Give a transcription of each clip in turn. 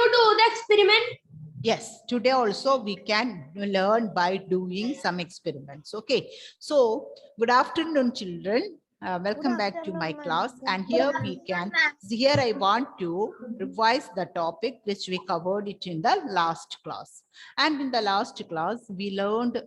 do the experiment? Yes, today also we can learn by doing some experiments. Okay, so good afternoon, children. Welcome back to my class. And here I want to revise the topic which we covered it in the last class. And in the last class, we learned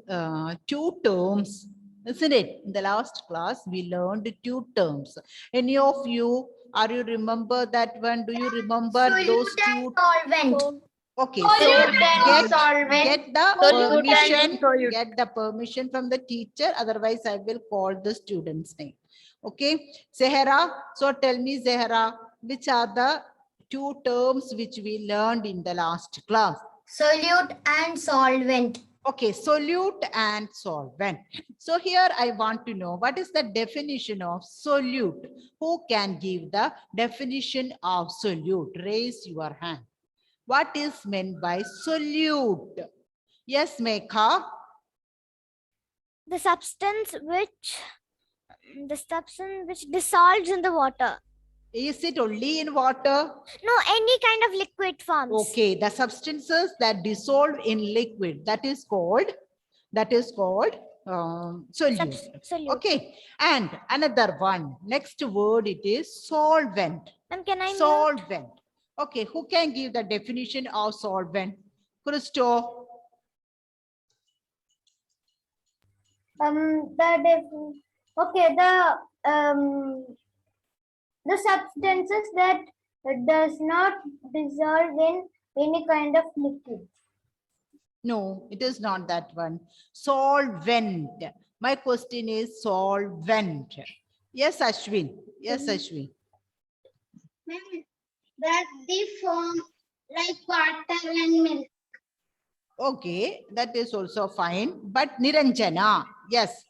two terms, isn't it? In the last class, we learned two terms. Any of you, are you remember that one? Do you remember those two? Solvent. Okay, Solute and so solvent. get the Solute and permission, solute. get the permission from the teacher. Otherwise, I will call the student's name. Okay, Zehra. So tell me, Zehra, which are the two terms which we learned in the last class? Solute and solvent. Okay, solute and solvent. So here I want to know what is the definition of solute? Who can give the definition of solute? Raise your hand. What is meant by solute? Yes, Mekha. The substance which dissolves in the water. Is it only in water? No, any kind of liquid forms. Okay, the substances that dissolve in liquid, that is called solute. Solute. Okay, and another one. Next word it is solvent. Ma'am, can I mute? Solvent. Okay, who can give the definition of solvent? Christo. The substances that does not dissolve in any kind of liquid. No, it is not that one. Solvent. My question is solvent. Yes, Ashwin. Yes, Ashwin. That they form like water and milk. Okay, that is also fine. But Niranjana, yes.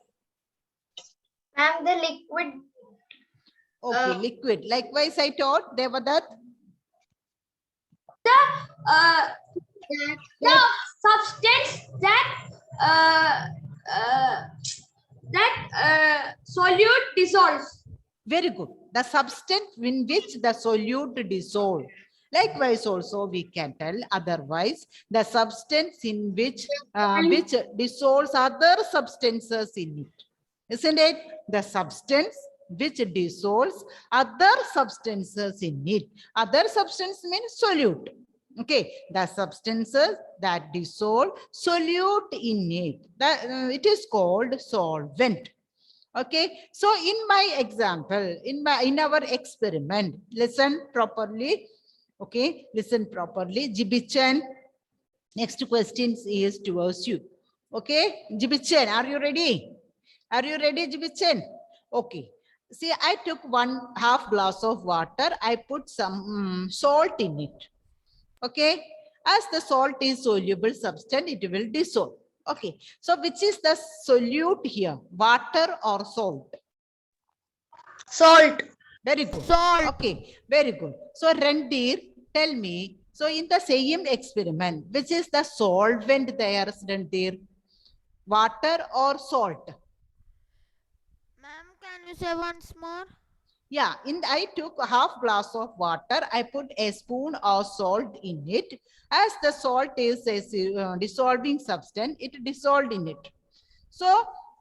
And the liquid. Okay, liquid. Likewise, I taught Devadatt. The substance that solute dissolves. Very good. The substance in which the solute dissolve. Likewise, also we can tell otherwise the substance in which dissolves other substances in it. Isn't it? The substance which dissolves other substances in it. Other substance means solute. Okay, the substances that dissolve solute in it. It is called solvent. Okay, so in my example, in our experiment, listen properly. Okay, listen properly. Jibichan, next question is towards you. Okay, Jibichan, are you ready? Are you ready, Jibichan? Okay. See, I took 1/2 glass of water. I put some salt in it. Okay. As the salt is soluble substance, it will dissolve. Okay. So which is the solute here? Water or salt? Salt. Very good. Salt. Okay. Very good. So Randir, tell me. So in the same experiment, which is the solvent there, Randir? Water or salt? Ma'am, can you say once more? Yeah, I took 1/2 glass of water. I put a spoon of salt in it. As the salt is a dissolving substance, it dissolved in it. So,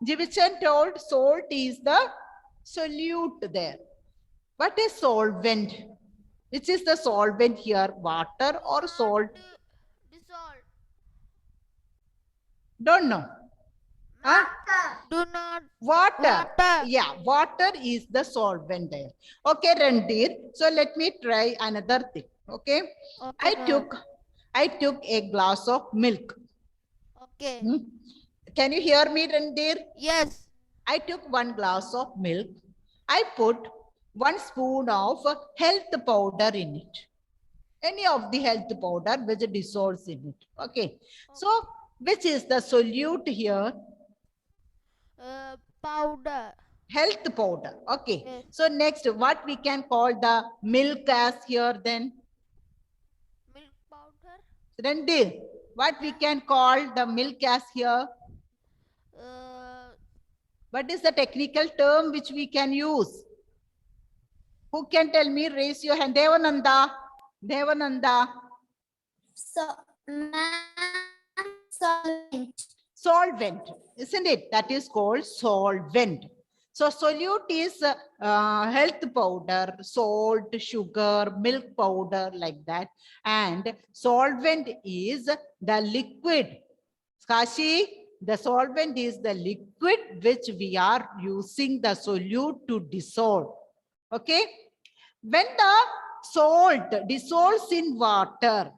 Jivichan told salt is the solute there. What is solvent? Which is the solvent here, water or salt? Dissolve. Don't know. Huh? Do not. Water. Water. Yeah, water is the solvent there. Okay, Randir. So let me try another thing. Okay. Okay, I took a glass of milk. Okay. Can you hear me, Randir? Yes. I took 1 glass of milk. I put 1 spoon of health powder in it. Any of the health powder which dissolves in it. Okay. So which is the solute here? Powder. Health powder. Okay. Yes. So next, what we can call the milk as here then? Milk powder. Randir, what we can call the milk as here? What is the technical term which we can use? Who can tell me? Raise your hand. Devananda. Devananda. Solvent, isn't it? That is called solvent. So solute is health powder, salt, sugar, milk powder, like that. And solvent is the liquid. Kashi, the solvent is the liquid which we are using the solute to dissolve. Okay. When the salt dissolves in water,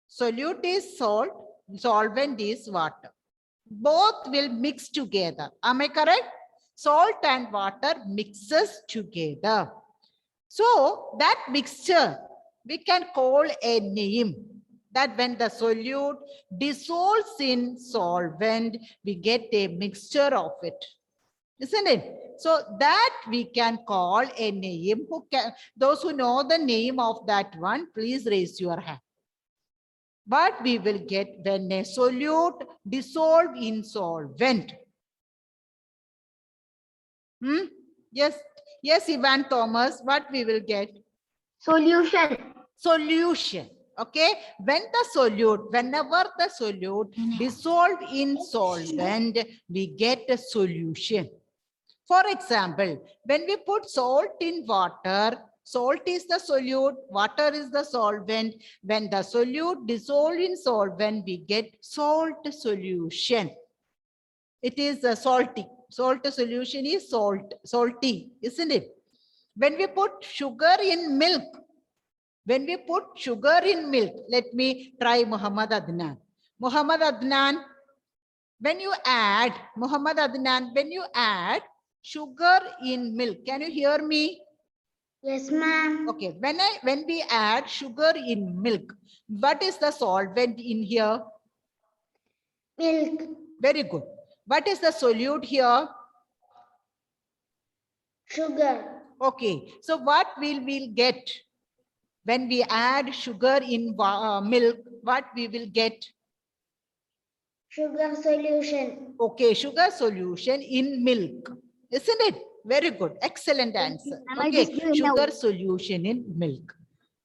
solute is salt, solvent is water. Both will mix together. Am I correct? Salt and water mixes together. So that mixture we can call a name. That when the solute dissolves in solvent, we get a mixture of it. Isn't it? So that we can call a name. Those who know the name of that one, please raise your hand. What we will get when a solute dissolve in solvent. Yes, yes, Ivan Thomas, what we will get? Solution. Solution. Okay, when the solute, whenever the solute dissolve in solvent, we get a solution. For example, when we put salt in water, salt is the solute, water is the solvent. When the solute dissolve in solvent, we get salt solution. It is salty. Salt solution is salty, isn't it? When we put sugar in milk, let me try Muhammad Adnan. Muhammad Adnan, when you add sugar in milk, can you hear me? Yes, ma'am. Okay, when we add sugar in milk, what is the solvent in here? Milk. Very good. What is the solute here? Sugar. Okay, so what will we get when we add sugar in milk? What we will get? Sugar solution. Okay, sugar solution in milk, isn't it? Very good, excellent answer. Okay, sugar solution in milk.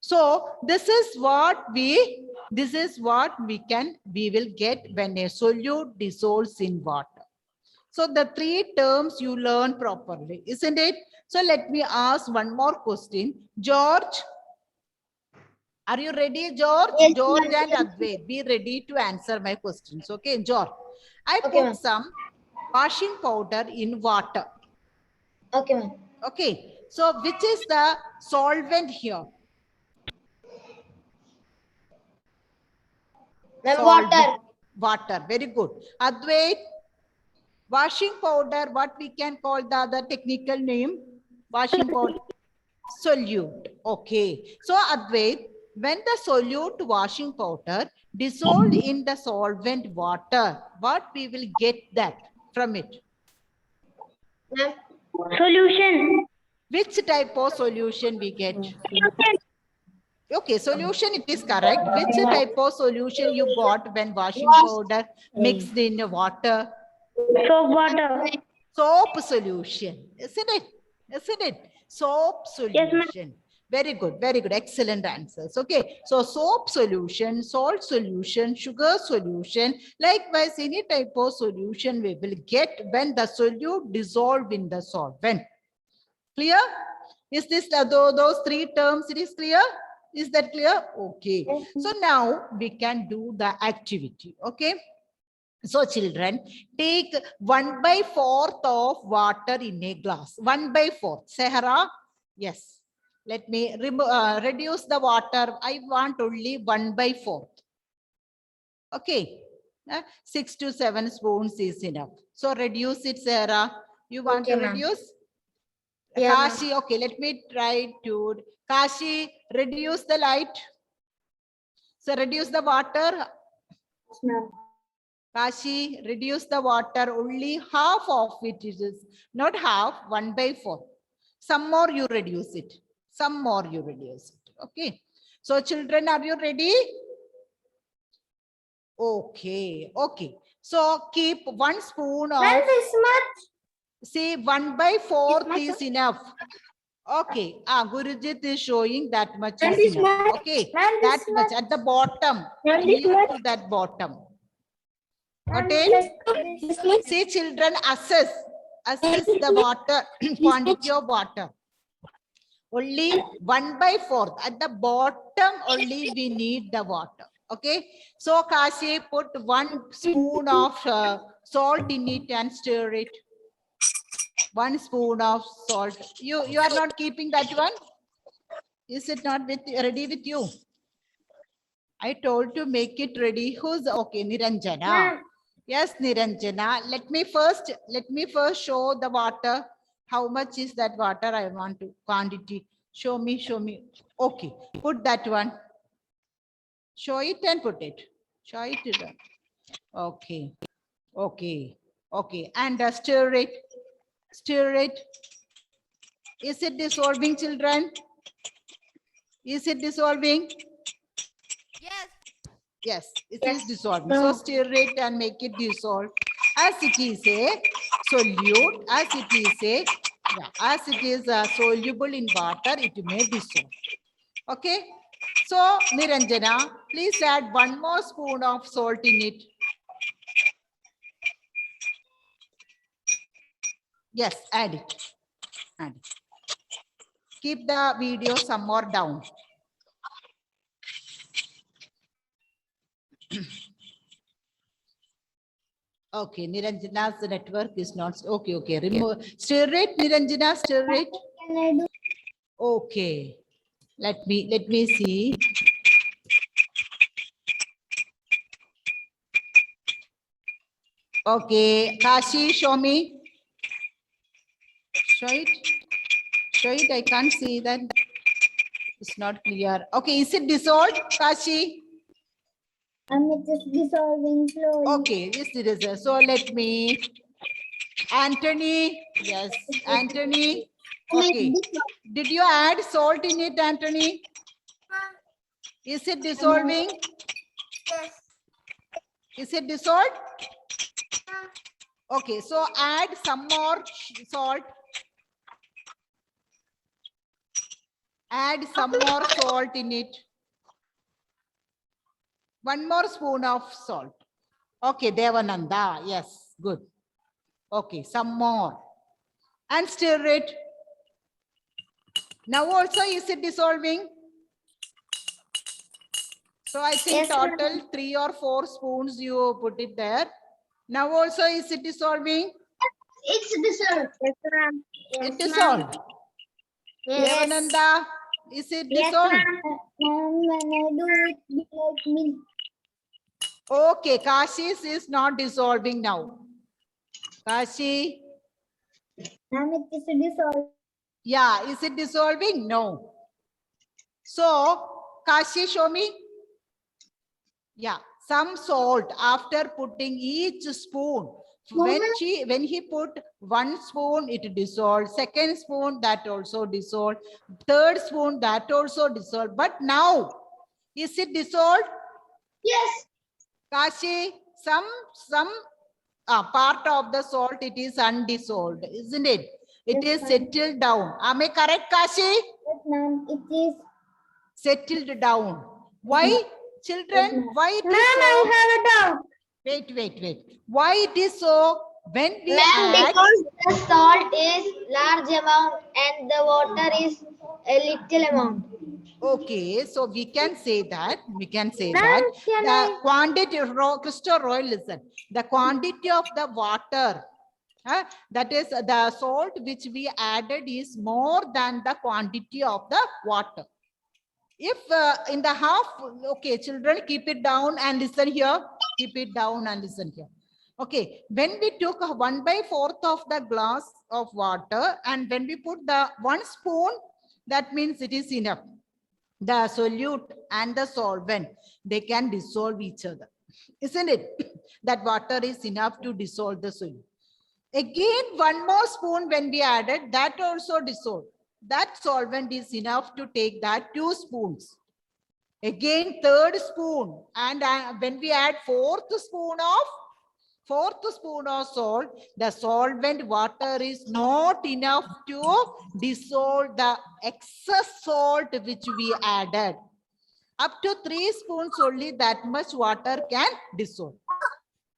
So this is what we will get when a solute dissolves in water. So the three terms you learn properly, isn't it? So let me ask one more question. George, are you ready, George? Yes, George ma'am. and Advait, be ready to answer my questions. Okay, George. I Okay, put ma'am. some washing powder in water. Okay, ma'am. Okay, so which is the solvent here? Water. Water, very good. Advait, washing powder, what we can call the other technical name? Washing powder. Solute. Okay. So Advait, when the solute washing powder dissolved in the solvent water, what we will get that from it? Solution. Which type of solution we get? Okay, solution, it is correct. Which type of solution you got when washing powder mixed in water? Soap water. Soap solution, isn't it? Isn't it? Soap solution. Very good, excellent answers. Okay, so soap solution, salt solution, sugar solution, likewise any type of solution we will get when the solute dissolve in the solvent. Clear? Is this those three terms? It is clear? Is that clear? Okay. So now we can do the activity. Okay. So children, take 1/4 of water in a glass. 1/4. Sahara? Yes. Let me reduce the water. I want only 1/4. Okay. 6 to 7 spoons is enough. So reduce it, Sarah. You want to reduce? Yeah, Kashi, okay, let me try to. Kashi, reduce the light. So reduce the water. Kashi, reduce the water. Only half of it is, not half, 1/4. Some more you reduce it. Some more you reduce it. Okay. So children, are you ready? Okay. Okay. So keep 1 spoon of. This much. See, 1/4 is enough. Okay. Gurujit is showing that much And is this enough. much. Okay. Ma'am, That this much much. at the bottom. Ma'am, this Near much. to that bottom. Ma'am, Got it? like this much. See, children, assess the water quantity of water. Only 1/4 at the bottom. Only we need the water. Okay. So Kashi, put 1 spoon of salt in it and stir it. 1 spoon of salt. You are not keeping that one. Is it not ready with you? I told to make it ready. Who's okay? Niranjana. Ma'am. Yes, Niranjana. Let me first show the water. How much is that water? I want to quantity. Show me. Okay, put that one. Show it and put it. Show it to them. Okay. And stir it. Stir it. Is it dissolving, children? Is it dissolving? Yes. Yes, it is dissolving. So stir it and make it dissolve. As it is a solute, as it is soluble in water, it may dissolve. Okay. So Niranjana, please add 1 more spoon of salt in it. Yes, add it. Add it. Keep the video some more down. Okay, Niranjana's network is not okay. Remove. Stir it, Niranjana. Stir it. Can I do? Okay. Let me see. Okay, Kashi, show me. Show it. Show it. I can't see that. It's not clear. Okay, is it dissolved, Kashi? It is dissolving slowly. Okay, yes, it is. So let me. Anthony. Yes, Anthony. Okay. Did you add salt in it, Anthony? Is it dissolving? Yes. Is it dissolved? Okay, so add some more salt. Add some more salt in it. 1 more spoon of salt. Okay, Devananda. Yes, good. Okay, some more. And stir it. Now also, is it dissolving? So I think Yes, ma'am. total 3 or 4 spoons you put it there. Now also, is it dissolving? It's dissolved. Yes, ma'am. It dissolved. Devananda, is it dissolved? When I do it like milk. Okay, Kashi's is not dissolving now. Kashi, Ma'am, it is dissolved. yeah, is it dissolving? No. So, Kashi, show me. Yeah, some salt after putting each spoon. When he put 1 spoon, it dissolved. 2nd spoon, that also dissolved. 3rd spoon, that also dissolved. But now, is it dissolved? Yes. Kashi, some part of the salt, it is undissolved, isn't it? It Yes, is ma'am. settled down. Am I correct, Kashi? Yes, ma'am. It is. Settled down. Why, children? Why it Ma'am, is so? I have a doubt. Wait. Why it is so? When we Ma'am, add, because the salt is large amount and the water is a little amount. okay, so we can say that. Ma'am, The can quantity, Crystal Roy, listen. The quantity of the water, that is the salt which we added is more than the quantity of the water. If in the half, okay, children, keep it down and listen here. Keep it down and listen here. Okay, when we took 1/4 of the glass of water and when we put the 1 spoon, that means it is enough. The solute and the solvent, they can dissolve each other, isn't it? That water is enough to dissolve the solute. Again, 1 more spoon when we added, that also dissolved. That solvent is enough to take that 2 spoons. Again, 3rd spoon. And when we add 4th spoon of fourth spoon of salt, the solvent water is not enough to dissolve the excess salt which we added. Up to 3 spoons only that much water can dissolve.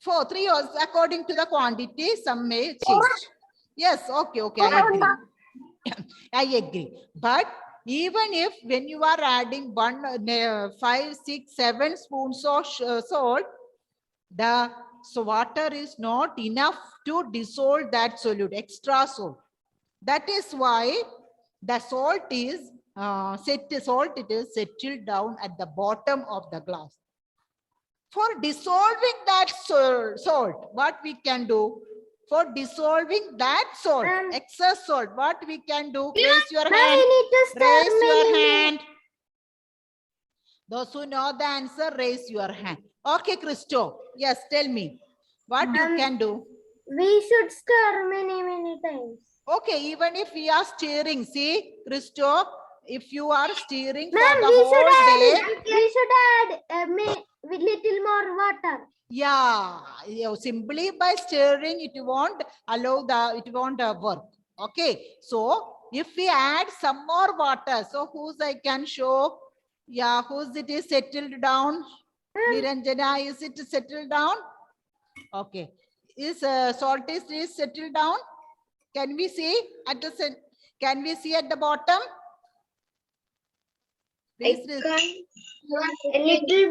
4, 3 also according to the quantity, some may change. Yes, okay, I agree. I agree. But even if when you are adding 5, 6, 7 spoons of salt, the water is not enough to dissolve that solute, extra salt. That is why the salt is it is settled down at the bottom of the glass. For dissolving that salt, what we can do? For dissolving that salt, excess salt, what we can do? Raise your hand. Raise your hand. Those who know the answer, raise your hand. Okay, Christo. Yes, tell me. What you can do? We should stir many times. Okay, even if we are stirring, see, Christo, if you are stirring for Ma'am, the we whole day. should add with little more water. Yeah, simply by stirring, it won't work. Okay, so if we add some more water, so whose I can show? Yeah, whose it is settled down? Niranjana, is it settled down? Okay, is salt is settled down? Can we see at the can we see at the bottom? A little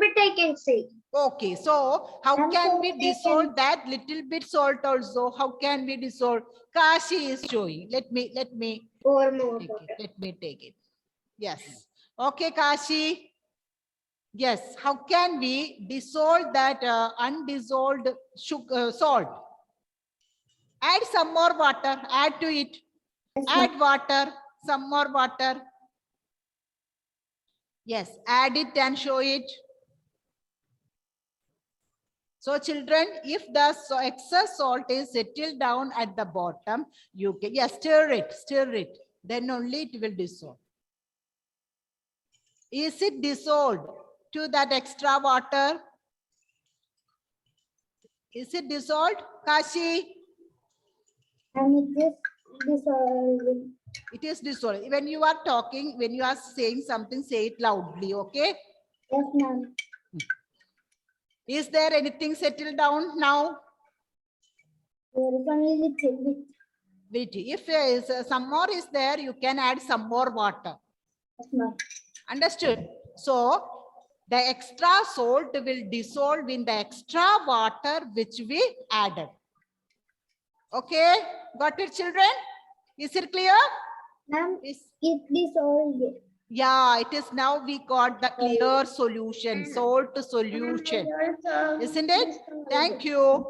bit I can see. Okay, so how can we dissolve that little bit salt also? How can we dissolve? Kashi is showing. Let me take it. Let me take it. Yes. Okay, Kashi. Yes. How can we dissolve that undissolved salt? Add some more water. Add to it. Add water. Some more water. Yes. Add it and show it. So children, if the excess salt is settled down at the bottom, you can stir it. Then only it will dissolve. Is it dissolved to that extra water? Is it dissolved, Kashi? And it is dissolving. It is dissolved. When you are talking, when you are saying something, say it loudly, okay? Yes, ma'am. Is there anything settled down now? There is only little bit. Wait, if there is some more is there, you can add some more water. Yes, ma'am. Understood? So the extra salt will dissolve in the extra water which we added. Okay, got it, children? Is it clear? Ma'am, it dissolved. Yeah, it is now we got the clear solution, salt solution. Isn't it? Thank you.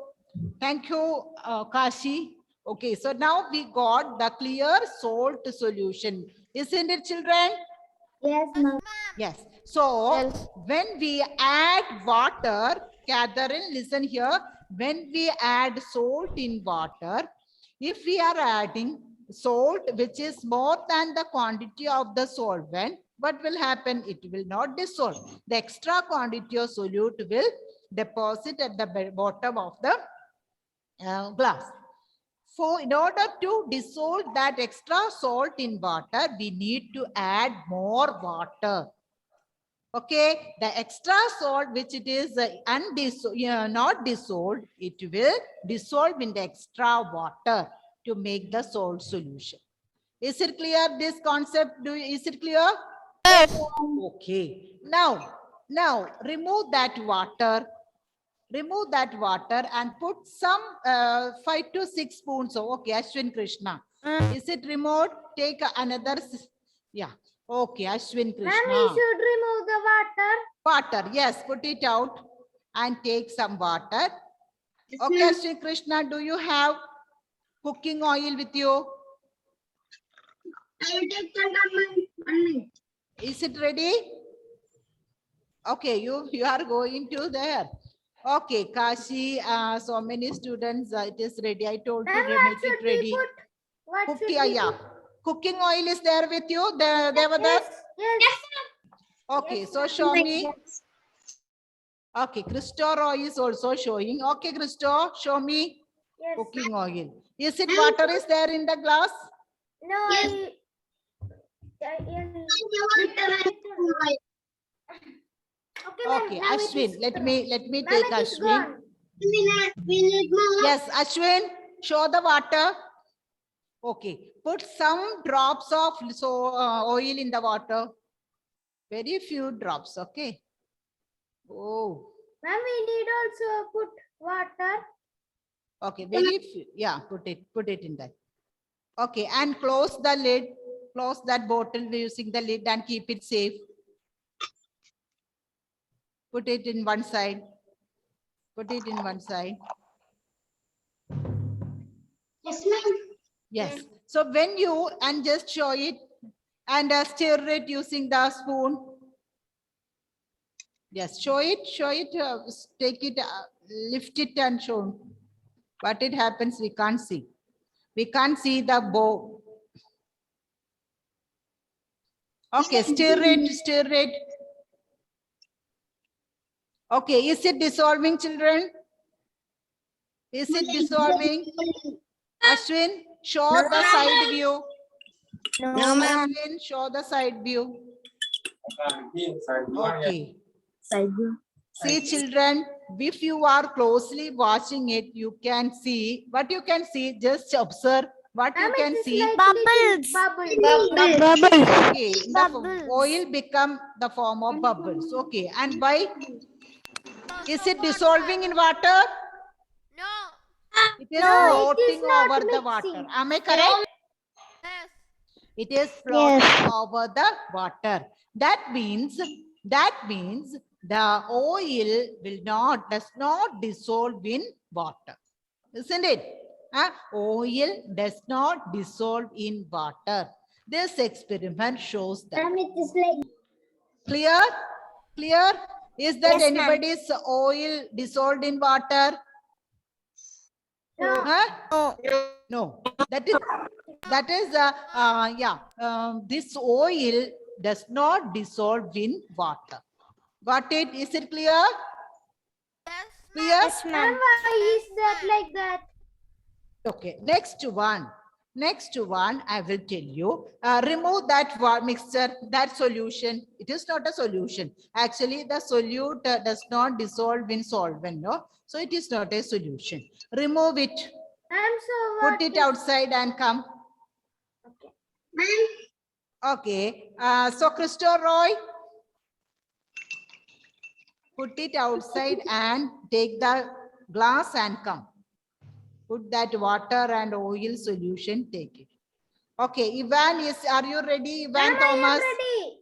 Thank you, Kashi. Okay, so now we got the clear salt solution. Isn't it, children? Yes, ma'am. Yes. So when we add water, Catherine, listen here. When we add salt in water, if we are adding salt which is more than the quantity of the solvent, what will happen? It will not dissolve. The extra quantity of solute will deposit at the bottom of the glass. So in order to dissolve that extra salt in water, we need to add more water. Okay, the extra salt which it is not dissolved, it will dissolve in the extra water to make the salt solution. Is it clear, this concept? Is it clear? Yes. Okay. Now remove that water. Remove that water and put some 5 to 6 spoons. Okay, Ashwin Krishna. Is it removed? Take another. Yeah. Okay, Ashwin Krishna. Ma'am, we should remove the water. Water, yes, put it out and take some water. Okay, Ashwin Krishna, do you have cooking oil with you? I will take some 1 minute. Is it ready? Okay, you are going to there. Okay, Kashi, so many students, it is ready. I told you Ma'am, to what make should it we ready. put? What should Cooking, we yeah. put? Cooking oil is there with you? There were there? Yes. Okay, so show me. Okay, Christo Roy is also showing. Okay, Christo, show me Yes. cooking oil. Is it water is there in the glass? No, Yes. Okay, ma'am. Okay, Now it Ashwin, is- let me Ma'am, take it is Ashwin. gone. We need more. Yes, Ashwin, show the water. Okay, put some drops of oil in the water. Very few drops, okay. Oh, Ma'am, we need also put water. okay, very few. Yeah, put it in that. Okay, and close the lid. Close that bottle using the lid and keep it safe. Put it in one side. Put it in one side. Yes, ma'am. Yes. So when you and just show it and stir it using the spoon. Yes, show it, take it, lift it and show. What it happens, we can't see. We can't see the bow. Okay, stir it. Okay, is it dissolving, children? Is it dissolving? Ashwin, show the side view. No, ma'am. Ashwin, show the side view. Okay. See, children, if you are closely watching it, you can see what you can see. Just observe what you Ma'am, can it is see. like Bubbles. little bubble. Okay, the Bubbles. oil become the form of bubbles. Okay, and why is it dissolving in water? No. It is No, it floating is not over the mixing. water. Am I correct? Yes. It is floating over the water. That means the oil does not dissolve in water. Isn't it? Oil does not dissolve in water. This experiment shows that. Ma'am, it is like Clear? Clear? Is that Yes, ma'am. anybody's oil dissolved in water? no. Huh? No. That is this oil does not dissolve in water. Got it? Is it clear? Yes. Clear? Yes, Ma'am, ma'am. why is that like that? Okay. Next one, I will tell you. Remove that mixture, that solution. It is not a solution. Actually, the solute does not dissolve in solvent. No, so it is not a solution. Remove it. Ma'am, so what Put it is- outside and come. Ma'am. Okay. So Christo Roy, put it outside and take the glass and come. Put that water and oil solution, take it. Okay, Ivan, are you ready? Ivan Ma'am, I am Thomas. ready.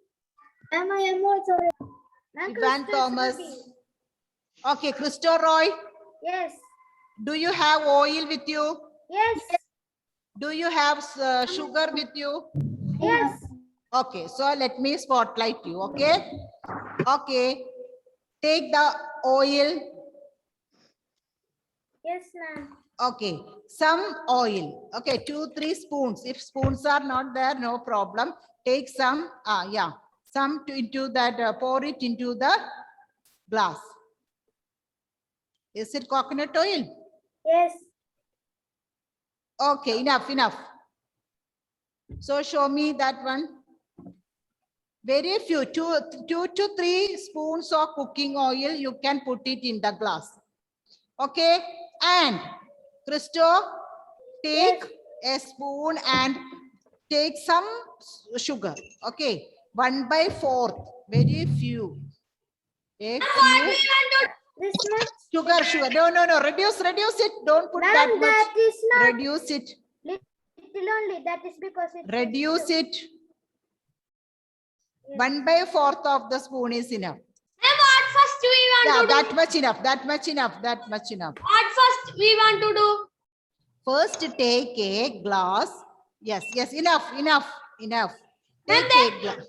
Ma'am, I am also ready. Ma'am, Ivan Krista is Thomas. ready. Okay, Christo Roy, Yes. do you have oil with you? Yes. Do you have sugar with you? Yes. Okay, so let me spotlight you, okay? Okay, take the oil. Yes, ma'am. Okay, some oil. Okay, 2-3 spoons. If spoons are not there, no problem. Take some, some into that, pour it into the glass. Is it coconut oil? Yes. Okay, enough. So show me that one. Very few, 2 to 3 spoons of cooking oil, you can put it in the glass. Okay, and Christo, take a spoon and take some sugar. Okay, 1/4, very few. A few. This Sugar. much. No, reduce it. Don't put that Ma'am, much. that is not Reduce it. little only. That is because it. Reduce it. 1/4 of the spoon is enough. Ma'am, what first we want Yeah, to do? that much enough. What first we want to do? First, take a glass. Yes, enough. Take a glass.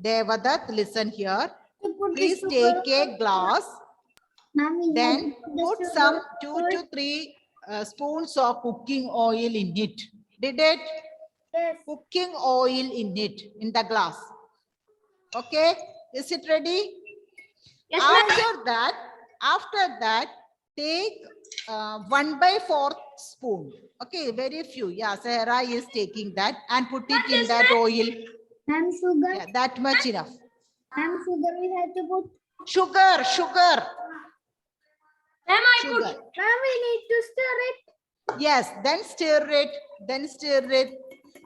Devadat, listen here. Please take a glass. Then put some 2 to 3 spoons of cooking oil in it. Did it? Yes. Cooking oil in it, in the glass. Okay, is it ready? Yes, ma'am. After that, After that, take 1/4 spoon. Okay, very few. Yeah, Sarah is taking that and put it in that oil. Ma'am, sugar. Yeah, that much enough. Ma'am, sugar we have to put. Sugar. Ma'am, I put. Sugar. Ma'am, we need to stir it. Yes, then stir it.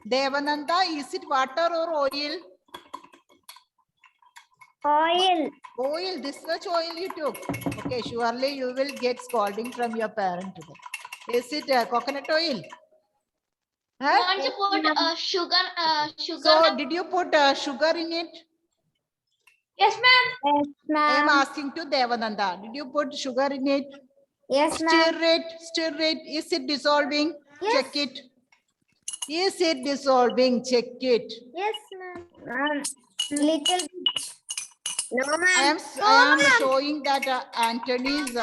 Devananda, is it water or oil? Oil. Oil, this much oil you took. Okay, surely you will get scolding from your parent today. Is it coconut oil? Huh? Want to put sugar. So, did you put sugar in it? Yes, ma'am. Yes, I am ma'am. asking to Devananda. Did you put sugar in it? Yes, ma'am. Stir it. Is it dissolving? Yes. Check it. Is it dissolving? Check it. Yes, ma'am. Little bit. No, I ma'am. am showing that Anthony's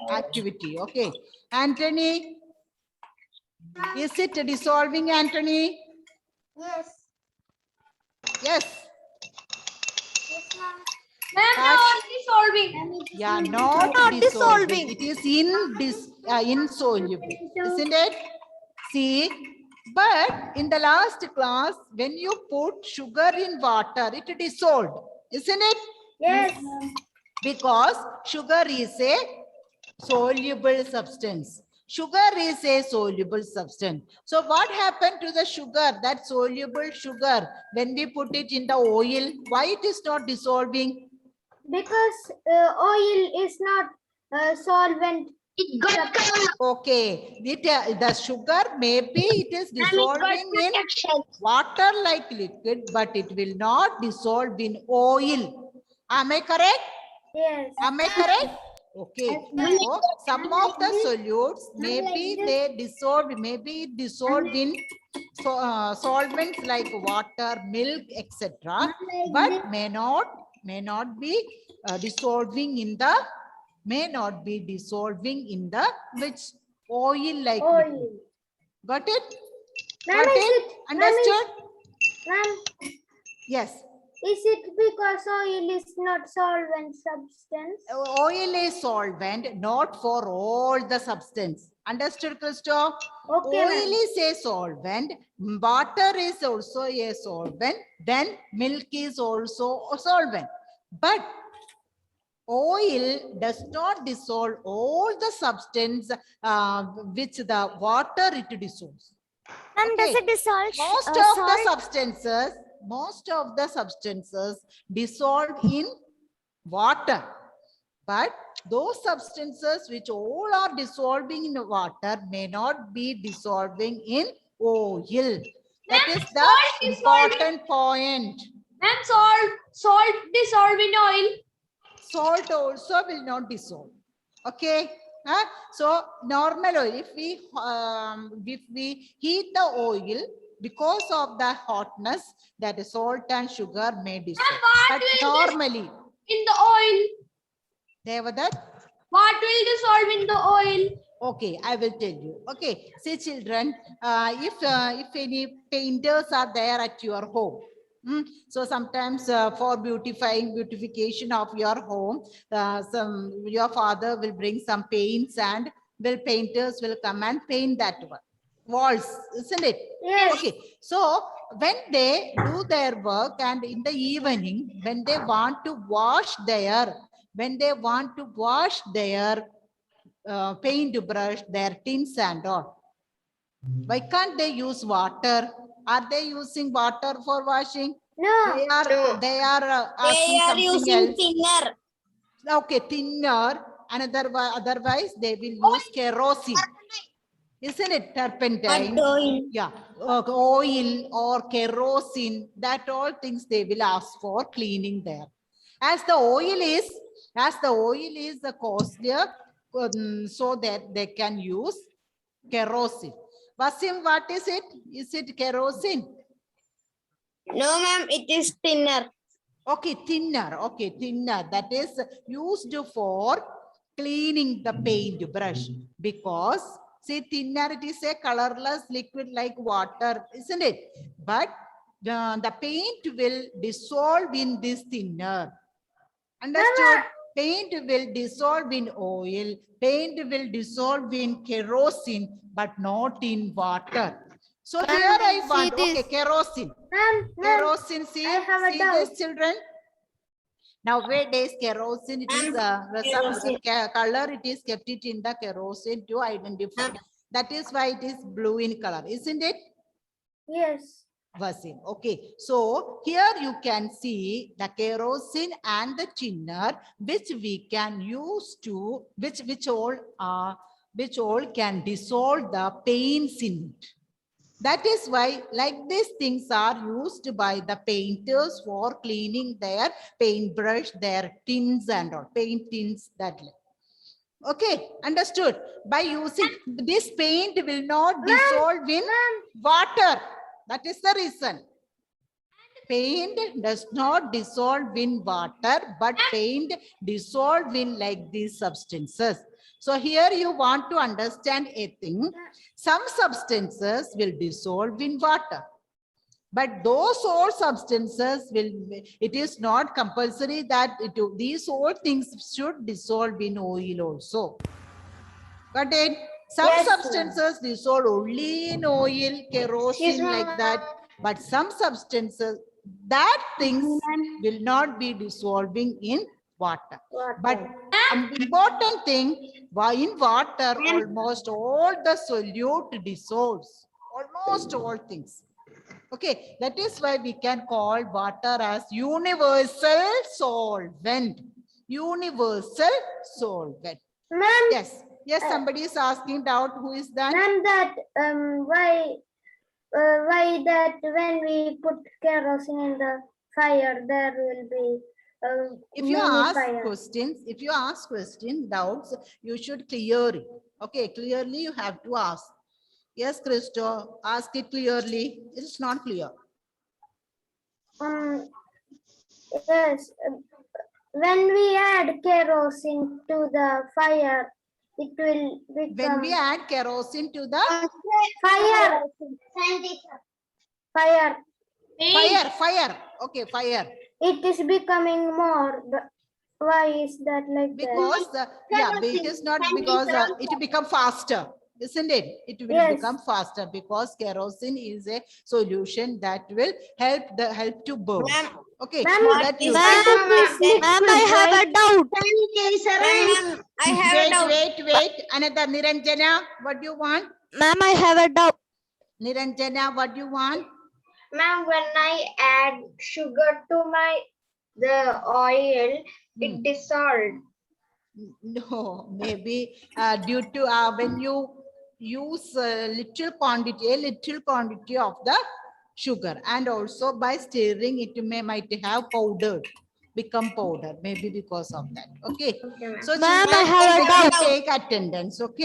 activity. Okay. Anthony, is it dissolving, Anthony? Yes. Yes. Yes, ma'am. Ma'am, Catch. not dissolving. Yeah, not dissolving. It is insoluble, isn't it? See, but in the last class, when you put sugar in water, it dissolved, isn't it? Yes. Because sugar is a soluble substance. Sugar is a soluble substance. So what happened to the sugar, that soluble sugar, when we put it in the oil? Why it is not dissolving? Because oil is not solvent. It got covered. Okay, the sugar maybe it is dissolving in water like liquid, but it will not dissolve in oil. Am I correct? Yes. Am I correct? Okay. So some of the solutes maybe they dissolve, maybe it dissolved in solvents like water, milk, etc. But may not be dissolving in the which oil like liquid. Oil. Got it? Ma'am, Got is it? it? Understood? Ma'am, Yes. is it because oil is not solvent substance? Oil is solvent, not for all the substance. Understood, Christo? Okay, Oil ma'am. is a solvent, water is also a solvent, then milk is also a solvent. But oil does not dissolve all the substance which the water it dissolves. Ma'am, does Okay. it dissolve Most of the substances dissolve in water, but those substances which all are dissolving in water may not be dissolving in oil. That is the salt is important point. Ma'am, salt dissolve in oil. Salt also will not dissolve. Okay. So normal oil, if we heat the oil, because of the hotness, that salt and sugar may dissolve. what But will normally, In the oil. Devadat, What will dissolve in the oil? okay, I will tell you. Okay, see children, if any painters are there at your home, so sometimes for beautification of your home, your father will bring some paints and painters will come and paint that walls, isn't it? Yes. Okay, so when they do their work and in the evening, when they want to wash their paint brush, their tints and all, why can't they use water? Are they using water for washing? No. They are asking something else. thinner. Okay, thinner. Otherwise, they will use kerosene. Isn't it? Turpentine. Yeah. Oil or kerosene. That all things they will ask for cleaning there. As the oil is the costlier, so that they can use kerosene. Wasim, what is it? Is it kerosene? No, ma'am, it is thinner. Okay, thinner. Okay, thinner. That is used for cleaning the paint brush. Because, see, thinner, it is a colorless liquid like water, isn't it? But the paint will dissolve in this thinner. Understood? Paint will dissolve in oil. Paint will dissolve in kerosene, but not in water. So here I want, okay, kerosene. Ma'am, Kerosene, see, I have a see doubt. this, children? Nowadays, kerosene, it is some color, it is kept it in the kerosene to identify. That is why it is blue in color, isn't it? Yes. Vasim. Okay, so here you can see the kerosene and the tinner, which we can use to which all can dissolve the paints in it. That is why, like these things are used by the painters for cleaning their paintbrush, their tins and all paint tins. That. Okay, understood. By using this paint will not dissolve in water. That is the reason. Paint does not dissolve in water, but paint dissolve in like these substances. So here you want to understand a thing. Some substances will dissolve in water. But those all substances will, it is not compulsory that these all things should dissolve in oil also. Got it? Some Yes, ma'am. substances dissolve only in oil, kerosene, like that. But some substances, that things will not be dissolving in water. But an important thing, in water, almost all the solute dissolves. Almost all things. Okay, that is why we can call water as universal solvent. Universal solvent. Ma'am, Yes. Yes, somebody is asking doubt. Who is that? ma'am, that why that when we put kerosene in the fire, there will be If you many ask fire. questions, doubts, you should clear it. Okay, clearly you have to ask. Yes, Christo, ask it clearly. It's not clear. Yes, when we add kerosene to the fire, it will When become we add kerosene to the fire. Fire. fire. Okay, fire. It is becoming more. Why is that like that? Because yeah, but it is not because it will become faster, isn't it? It will Yes. become faster because kerosene is a solution that will help to burn. Okay, Ma'am, that you Ma'am, I have a doubt. wait. Another Niranjana, what do you want? Ma'am, I have a doubt. Niranjana, what do you want? Ma'am, when I add sugar to the oil, it dissolved. No, maybe due to when you use a little quantity of the sugar, and also by stirring it might have become powder, maybe because of that. Okay, so Ma'am, I children, have a we doubt. take attendance. Okay.